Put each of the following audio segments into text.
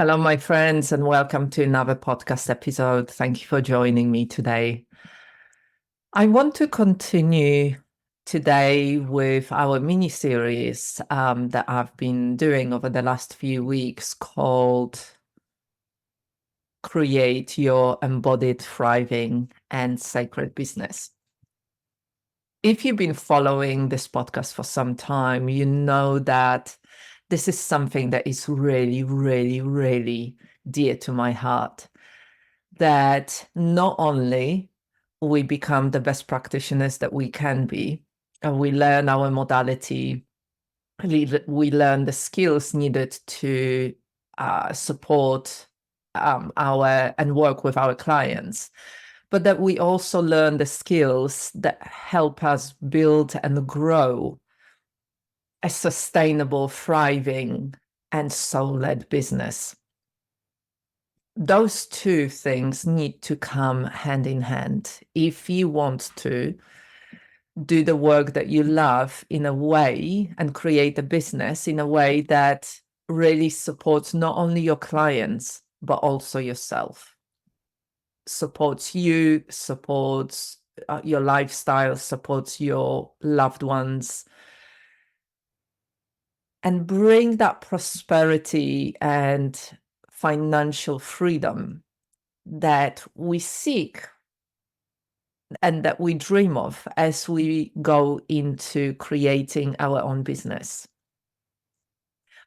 Hello, my friends, and welcome to another podcast episode. Thank you for joining me today. I want to continue today with our mini series that I've been doing over the last few weeks called Create Your Embodied, Thriving, and Sacred Business. If you've been following this podcast for some time, you know that this is something that is really, really, really dear to my heart. That not only we become the best practitioners that we can be, and we learn our modality, we learn the skills needed to support our and work with our clients, but that we also learn the skills that help us build and grow a sustainable, thriving, and soul-led business. Those two things need to come hand in hand if you want to do the work that you love in a way and create a business in a way that really supports not only your clients, but also yourself. Supports you, supports your lifestyle, supports your loved ones, and bring that prosperity and financial freedom that we seek and that we dream of as we go into creating our own business.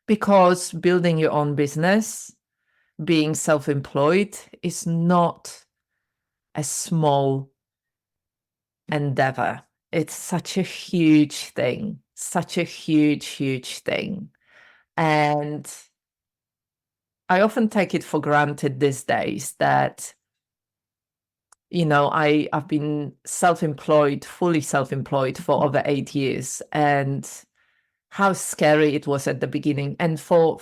Because building your own business, being self-employed, is not a small endeavor. It's such a huge thing, such a huge, huge thing. And I often take it for granted these days that I've been self-employed, fully self-employed for over 8 years, and how scary it was at the beginning. And for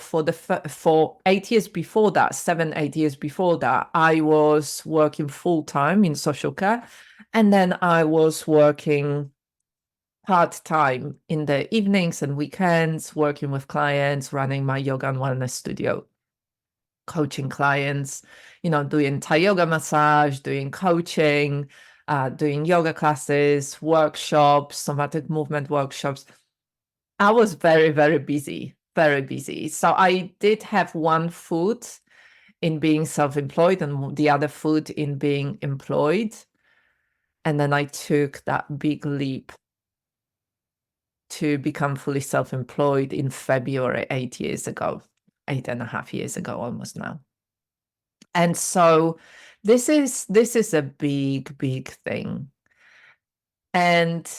8 years before that, 7, 8 years before that, I was working full-time in social care, and then I was working part-time in the evenings and weekends, working with clients, running my yoga and wellness studio, coaching clients, doing Thai yoga massage, doing coaching, doing yoga classes, workshops, somatic movement workshops. I was very, very busy, very busy. So I did have one foot in being self-employed and the other foot in being employed. And then I took that big leap to become fully self-employed in February 8 years ago, 8.5 years ago, almost now. And so this is a big, big thing. And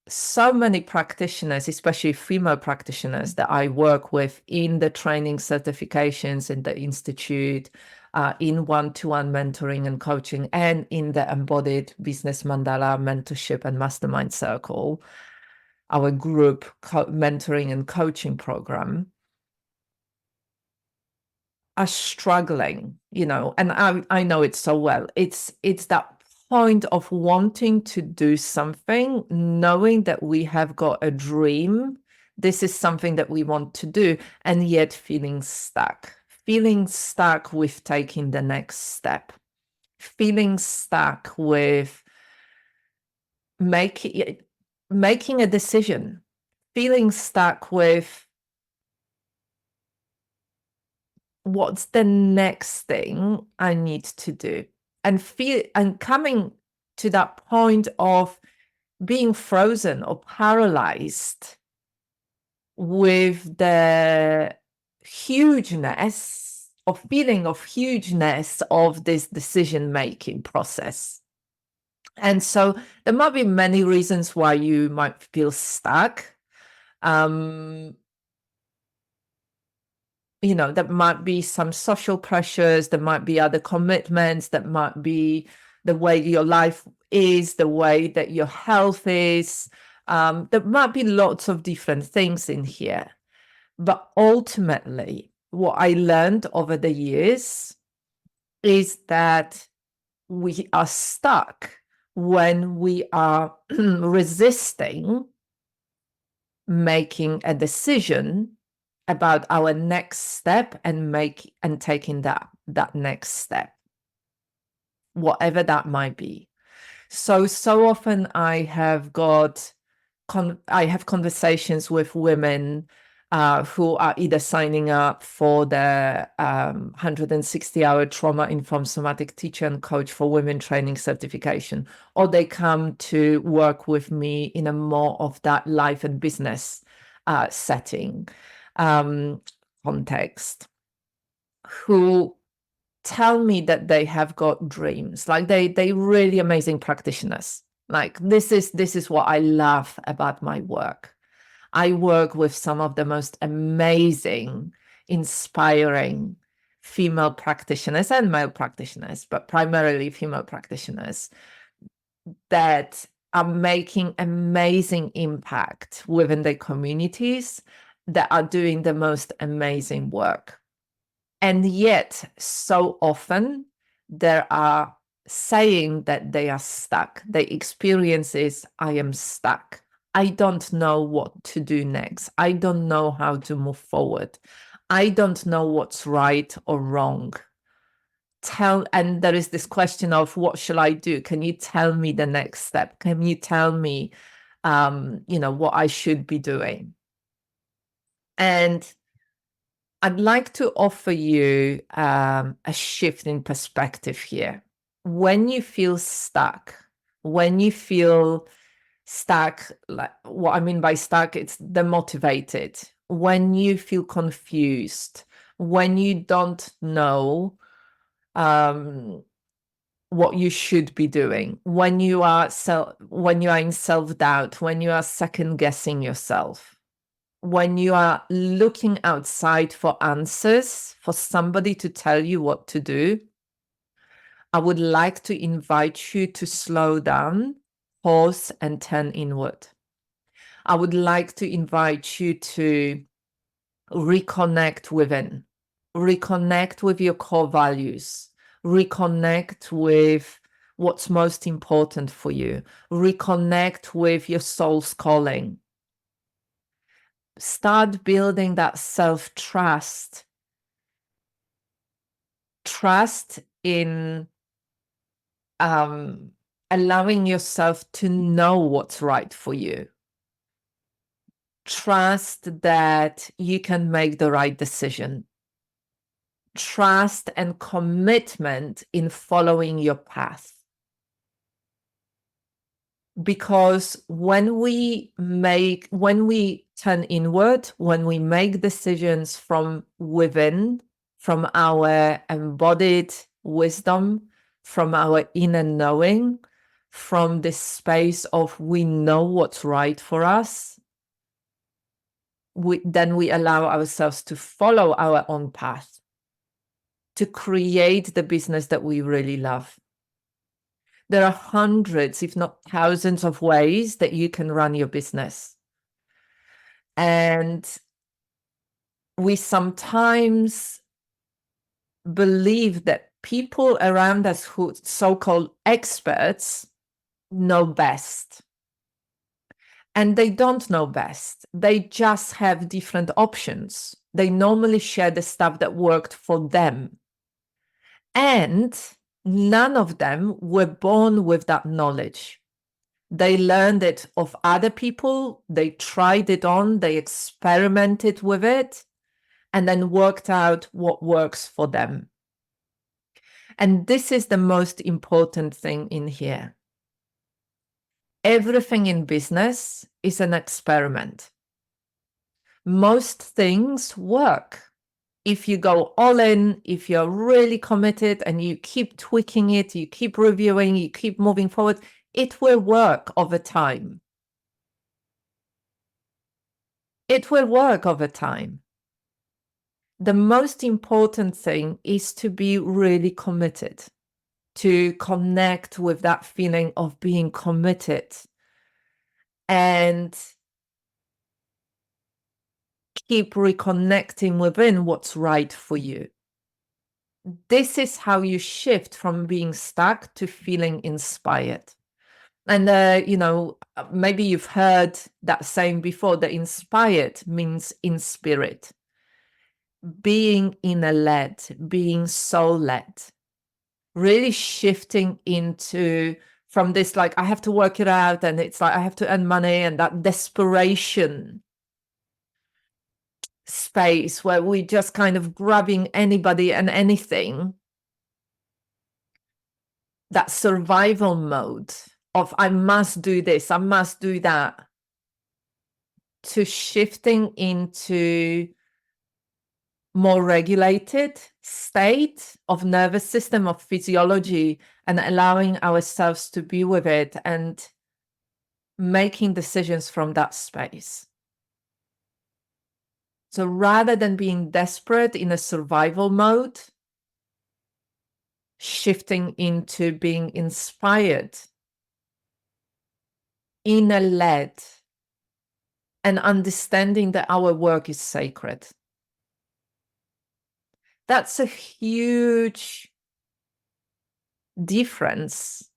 so many practitioners, especially female practitioners that I work with in the training certifications in the Institute, in one-to-one mentoring and coaching, and in the Embodied Business Mandala Mentorship and Mastermind Circle, our group mentoring and coaching program, are struggling, and I know it so well. It's that point of wanting to do something, knowing that we have got a dream, this is something that we want to do, and yet feeling stuck with taking the next step, feeling stuck with making a decision, feeling stuck with what's the next thing I need to do, and coming to that point of being frozen or paralyzed with the hugeness of feeling of hugeness of this decision-making process. And so there might be many reasons why you might feel stuck. There might be some social pressures, there might be other commitments, that might be the way your life is, the way that your health is. There might be lots of different things in here. But ultimately, what I learned over the years is that we are stuck when we are resisting making a decision about our next step and taking that next step, whatever that might be. So often I have conversations with women who are either signing up for the 160-hour trauma-informed somatic teacher and coach for women training certification, or they come to work with me in a more of that life and business setting context, who tell me that they have got dreams, like they really amazing practitioners. Like this is what I love about my work. I work with some of the most amazing, inspiring female practitioners and male practitioners, but primarily female practitioners that are making amazing impact within their communities, that are doing the most amazing work. And yet, so often, there are saying that they are stuck. The experience is, I am stuck. I don't know what to do next. I don't know how to move forward. I don't know what's right or wrong. And there is this question of, what shall I do? Can you tell me the next step? Can you tell me, what I should be doing? And I'd like to offer you a shift in perspective here. When you feel stuck, like what I mean by stuck, it's demotivated. When you feel confused, when you don't know what you should be doing, when you are in self-doubt, when you are second guessing yourself, when you are looking outside for answers, for somebody to tell you what to do, I would like to invite you to slow down, pause, and turn inward. I would like to invite you to reconnect within, reconnect with your core values, reconnect with what's most important for you, reconnect with your soul's calling. Start building that self-trust. Trust in allowing yourself to know what's right for you. Trust that you can make the right decision. Trust and commitment in following your path. Because when we turn inward, when we make decisions from within, from our embodied wisdom, from our inner knowing, from this space of we know what's right for us, then we allow ourselves to follow our own path, to create the business that we really love. There are hundreds, if not thousands, of ways that you can run your business. And we sometimes believe that people around us who so-called experts know best. And they don't know best. They just have different options. They normally share the stuff that worked for them. And none of them were born with that knowledge. They learned it of other people, they tried it on, they experimented with it, and then worked out what works for them. And this is the most important thing in here. Everything in business is an experiment. Most things work. If you go all in, if you're really committed and you keep tweaking it, you keep reviewing, you keep moving forward, it will work over time. It will work over time. The most important thing is to be really committed, to connect with that feeling of being committed and keep reconnecting within what's right for you. This is how you shift from being stuck to feeling inspired. And, maybe you've heard that saying before, that inspired means in spirit. being inner-led, being soul-led, really shifting into from this, like, I have to work it out, and it's like I have to earn money, and that desperation space where we just kind of grabbing anybody and anything, that survival mode of I must do this, I must do that, to shifting into more regulated state of nervous system, of physiology, and allowing ourselves to be with it and making decisions from that space. So rather than being desperate in a survival mode, shifting into being inspired, inner-led, and understanding that our work is sacred. That's a huge difference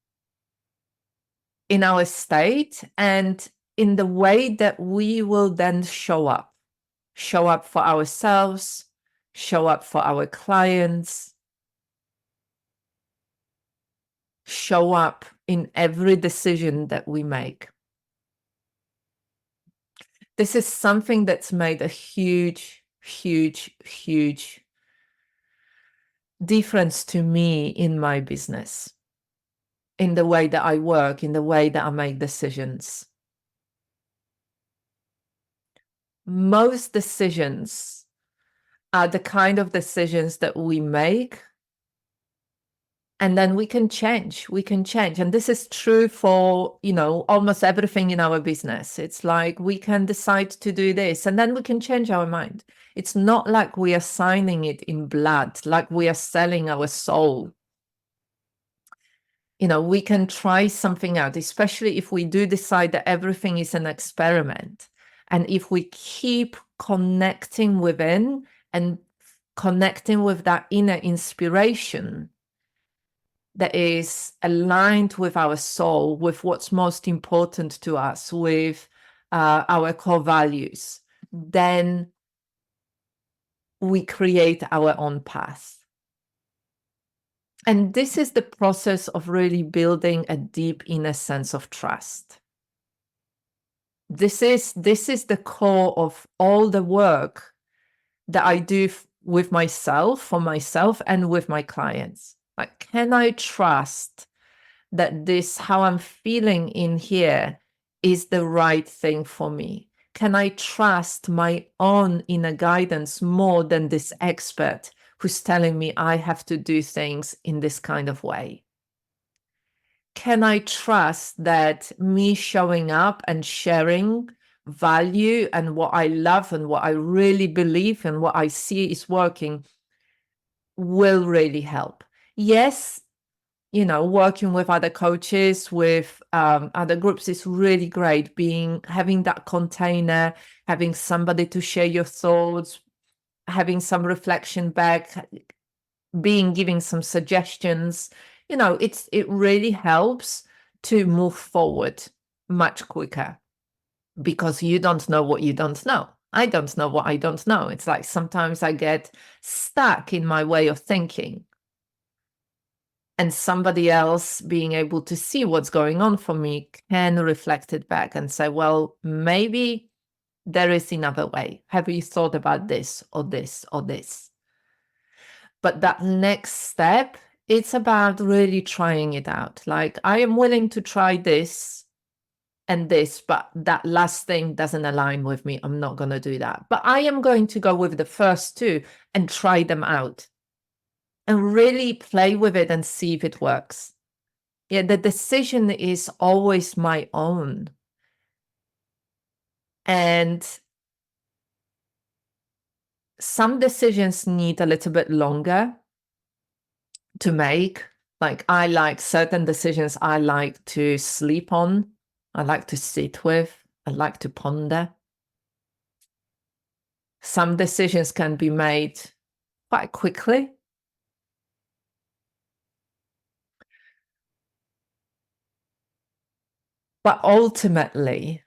in our state and in the way that we will then show up for ourselves, show up for our clients, show up in every decision that we make. This is something that's made a huge, huge, huge difference to me in my business, in the way that I work, in the way that I make decisions. Most decisions are the kind of decisions that we make, and then we can change. And this is true for, almost everything in our business. It's like we can decide to do this, and then we can change our mind. It's not like we are signing it in blood, like we are selling our soul. We can try something out, especially if we do decide that everything is an experiment. And if we keep connecting within and connecting with that inner inspiration that is aligned with our soul, with what's most important to us, with our core values, then we create our own path. And this is the process of really building a deep inner sense of trust. This is the core of all the work that I do with myself, for myself, and with my clients. Like, can I trust that this, how I'm feeling in here, is the right thing for me? Can I trust my own inner guidance more than this expert who's telling me I have to do things in this kind of way? Can I trust that me showing up and sharing value and what I love and what I really believe and what I see is working will really help? Yes, working with other coaches, with other groups is really great. Having that container, having somebody to share your thoughts, having some reflection back, giving some suggestions, it really helps to move forward much quicker, because you don't know what you don't know. I don't know what I don't know. It's like sometimes I get stuck in my way of thinking, and somebody else being able to see what's going on for me can reflect it back and say, well, maybe there is another way. Have you thought about this or this or this? But that next step, it's about really trying it out. Like, I am willing to try this and this, but that last thing doesn't align with me. I'm not going to do that. But I am going to go with the first two and try them out and really play with it and see if it works. Yeah, the decision is always my own. And some decisions need a little bit longer to make. Like, I like certain decisions I like to sleep on. I like to sit with. I like to ponder. Some decisions can be made quite quickly. But ultimately,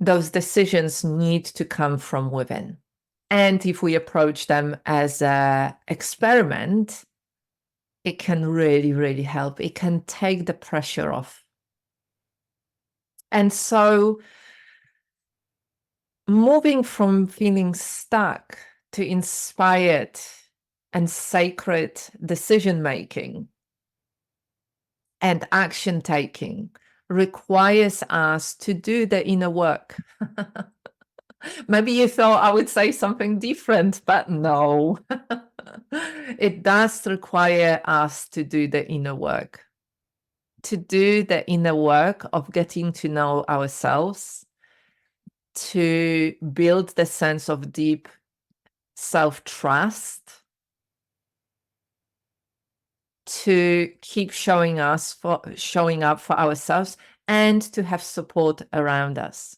those decisions need to come from within. And if we approach them as an experiment, it can really, really help. It can take the pressure off. And so moving from feeling stuck to inspired and sacred decision making and action taking requires us to do the inner work. Maybe you thought I would say something different, but no. It does require us to do the inner work, to do the inner work of getting to know ourselves, to build the sense of deep self-trust, to keep showing up for ourselves, and to have support around us.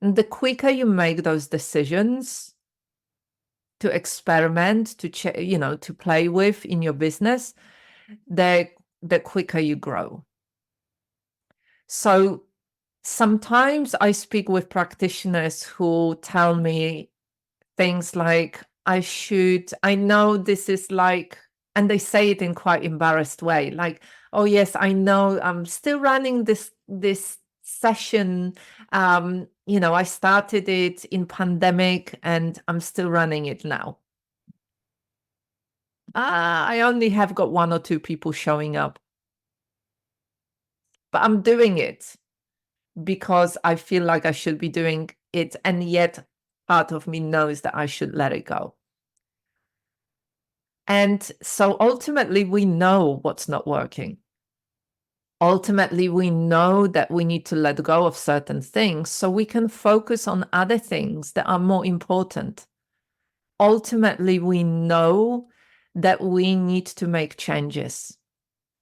And the quicker you make those decisions to experiment, to play with in your business, the quicker you grow. So sometimes I speak with practitioners who tell me things like, I know this is like, and they say it in quite embarrassed way, like, oh yes, I know I'm still running this session. I started it in pandemic and I'm still running it now. I only have got 1 or 2 people showing up, but I'm doing it because I feel like I should be doing it, and yet part of me knows that I should let it go. And so ultimately, we know what's not working. Ultimately, we know that we need to let go of certain things so we can focus on other things that are more important. Ultimately, we know that we need to make changes.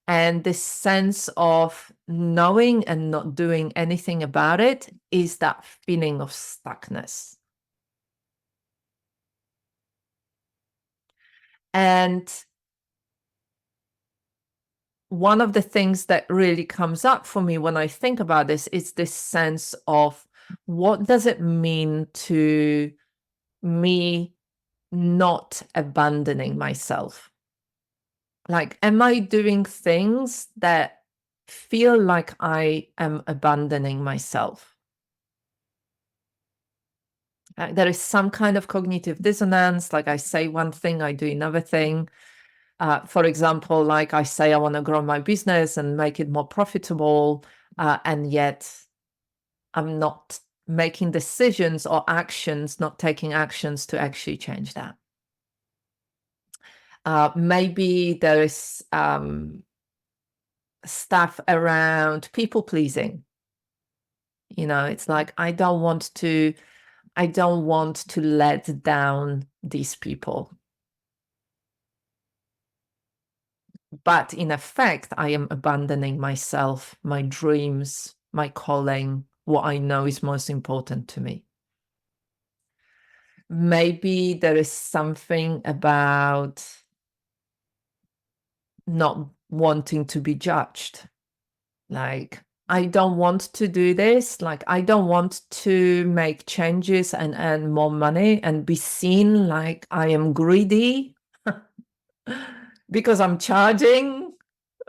And this sense of knowing and not doing anything about it is that feeling of stuckness. And one of the things that really comes up for me when I think about this is this sense of, what does it mean to me not abandoning myself? Like, am I doing things that feel like I am abandoning myself? There is some kind of cognitive dissonance, like I say one thing, I do another thing. For example, like I say, I want to grow my business and make it more profitable, and yet I'm not making decisions or actions, not taking actions to actually change that. Maybe there is stuff around people pleasing. It's like, I don't want to let down these people. But in effect, I am abandoning myself, my dreams, my calling, what I know is most important to me. Maybe there is something about not wanting to be judged. Like, I don't want to do this. Like, I don't want to make changes and earn more money and be seen like I am greedy because I'm charging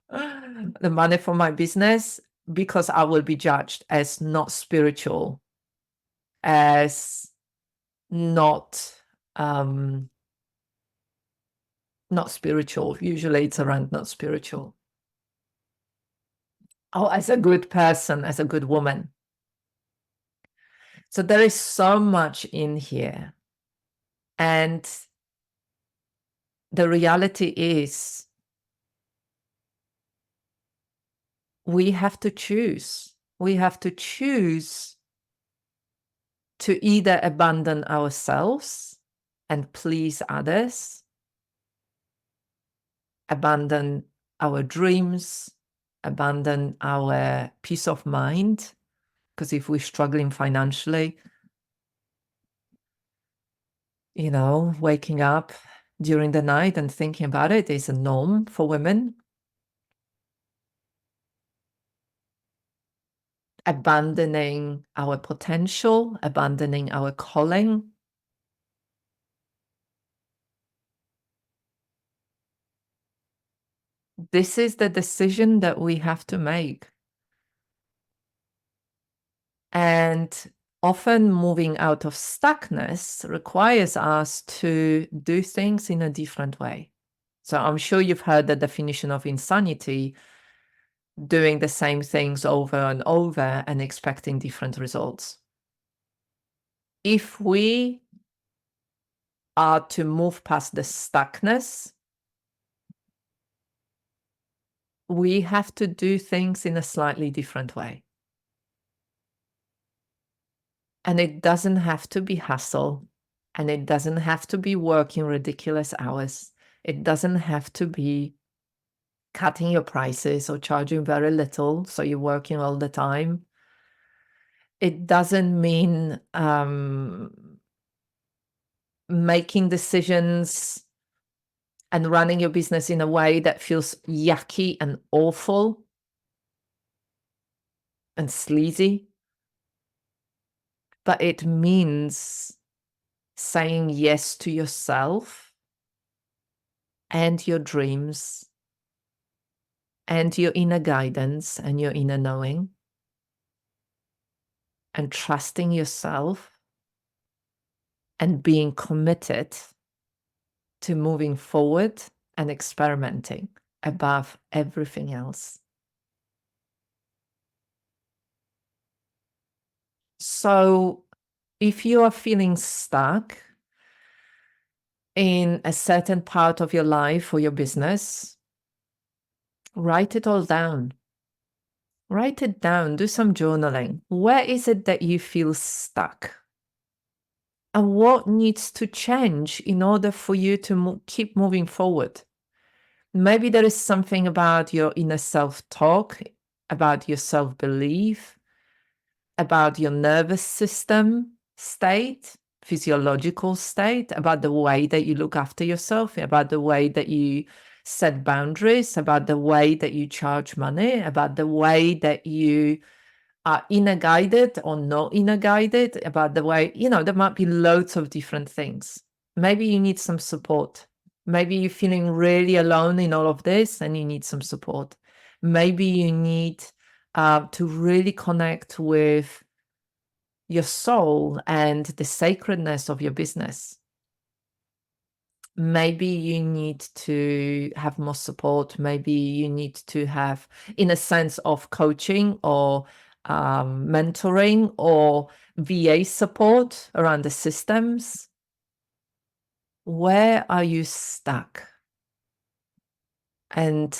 the money for my business, because I will be judged as not spiritual, as not spiritual. Usually it's around not spiritual. Oh, as a good person, as a good woman. So there is so much in here. And the reality is, we have to choose. We have to choose to either abandon ourselves and please others, abandon our dreams, abandon our peace of mind. Because if we're struggling financially, waking up during the night and thinking about it is a norm for women. Abandoning our potential, abandoning our calling, This is the decision that we have to make. And often moving out of stuckness requires us to do things in a different way. So I'm sure you've heard the definition of insanity: doing the same things over and over and expecting different results. If we are to move past the stuckness, we have to do things in a slightly different way. And it doesn't have to be hustle, and it doesn't have to be working ridiculous hours. It doesn't have to be cutting your prices or charging very little, so you're working all the time. It doesn't mean making decisions and running your business in a way that feels yucky and awful and sleazy. But it means saying yes to yourself and your dreams and your inner guidance and your inner knowing, and trusting yourself and being committed to moving forward and experimenting above everything else. So if you are feeling stuck in a certain part of your life or your business, write it all down. Write it down, do some journaling. Where is it that you feel stuck? And what needs to change in order for you to keep moving forward? Maybe there is something about your inner self-talk, about your self-belief, about your nervous system state, physiological state, about the way that you look after yourself, about the way that you set boundaries, about the way that you charge money, about the way that you are inner guided or not inner guided, about the way, there might be loads of different things. Maybe you need some support. Maybe you're feeling really alone in all of this and you need some support. Maybe you need to really connect with your soul and the sacredness of your business. Maybe you need to have more support. Maybe you need to have, in a sense of coaching or mentoring or VA support around the systems. Where are you stuck? And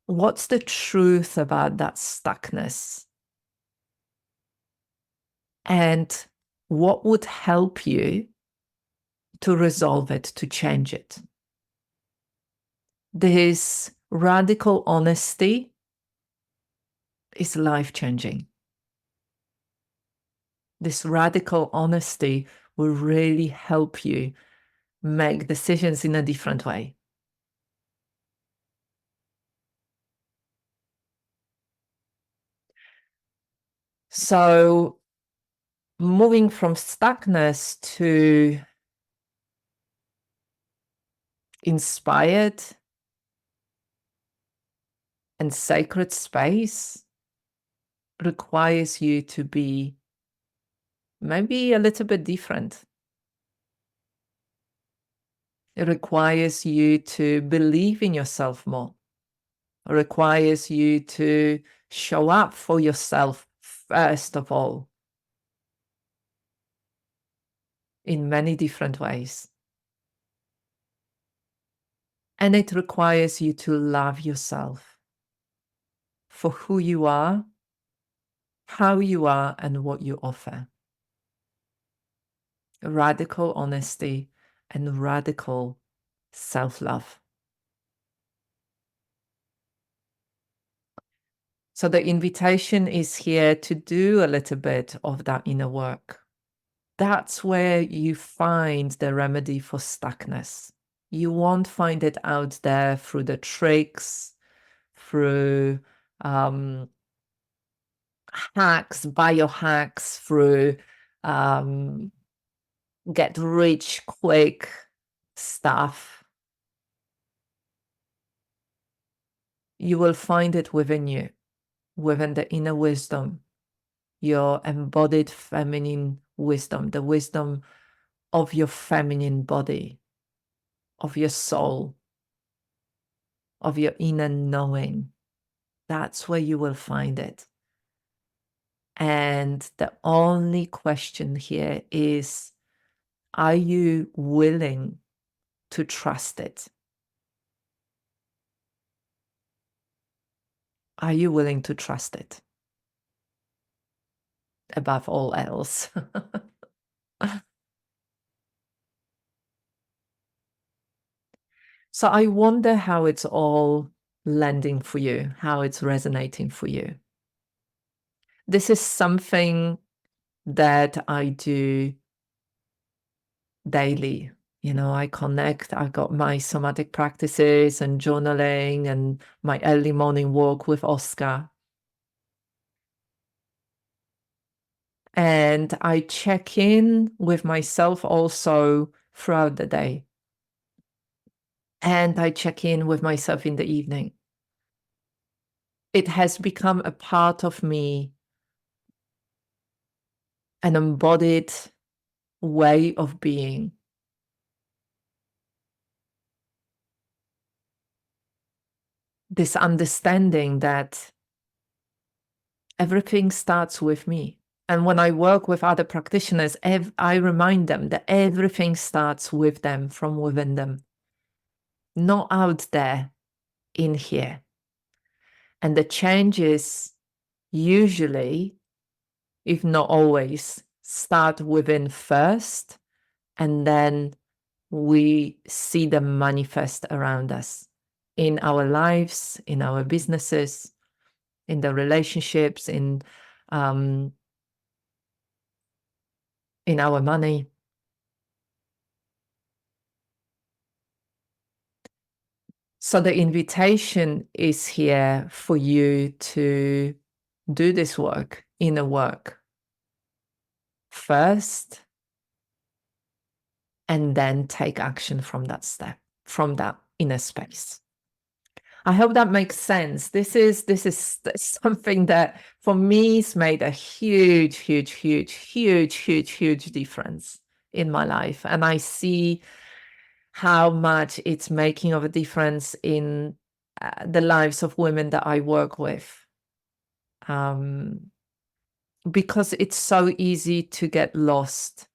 what's the truth about that stuckness? And what would help you to resolve it, to change it? This radical honesty is life-changing. This radical honesty will really help you make decisions in a different way. So moving from stuckness to inspired and sacred space requires you to be maybe a little bit different. It requires you to believe in yourself more. It requires you to show up for yourself first of all, in many different ways. And it requires you to love yourself for who you are, how you are, and what you offer. Radical honesty and radical self-love. So the invitation is here to do a little bit of that inner work. That's where you find the remedy for stuckness. You won't find it out there through the tricks, through hacks, biohacks, through get rich quick stuff. You will find it within you, within the inner wisdom, your embodied feminine wisdom, the wisdom of your feminine body, of your soul, of your inner knowing. That's where you will find it. And the only question here is, are you willing to trust it? Are you willing to trust it above all else? So I wonder how it's all landing for you, how it's resonating for you. This is something that I do daily. You know, I connect, I've got my somatic practices and journaling and my early morning walk with Oscar. And I check in with myself also throughout the day. And I check in with myself in the evening. It has become a part of me, an embodied way of being. This understanding that everything starts with me. And when I work with other practitioners, I remind them that everything starts with them, from within them, not out there, in here. And the changes usually, if not always, start within first, and then we see them manifest around us in our lives, in our businesses, in the relationships, in our money. So the invitation is here for you to do this work, inner work, first, and then take action from that step, from that inner space. I hope that makes sense. This is something that for me has made a huge difference in my life. And I see how much it's making of a difference in the lives of women that I work with. Because it's so easy to get lost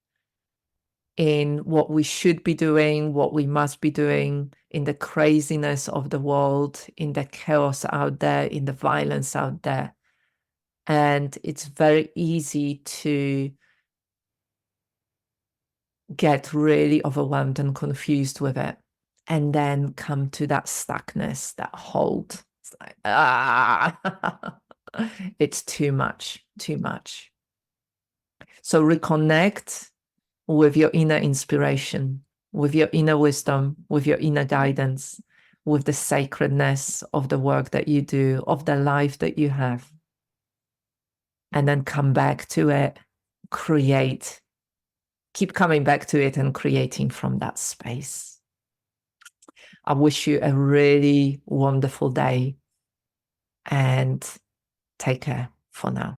in what we should be doing, what we must be doing, in the craziness of the world, in the chaos out there, in the violence out there. And it's very easy to get really overwhelmed and confused with it, and then come to that stuckness, that hold. It's like, it's too much. So reconnect with your inner inspiration, with your inner wisdom, with your inner guidance, with the sacredness of the work that you do, of the life that you have. And then come back to it, create, keep coming back to it and creating from that space. I wish you a really wonderful day, and take care for now.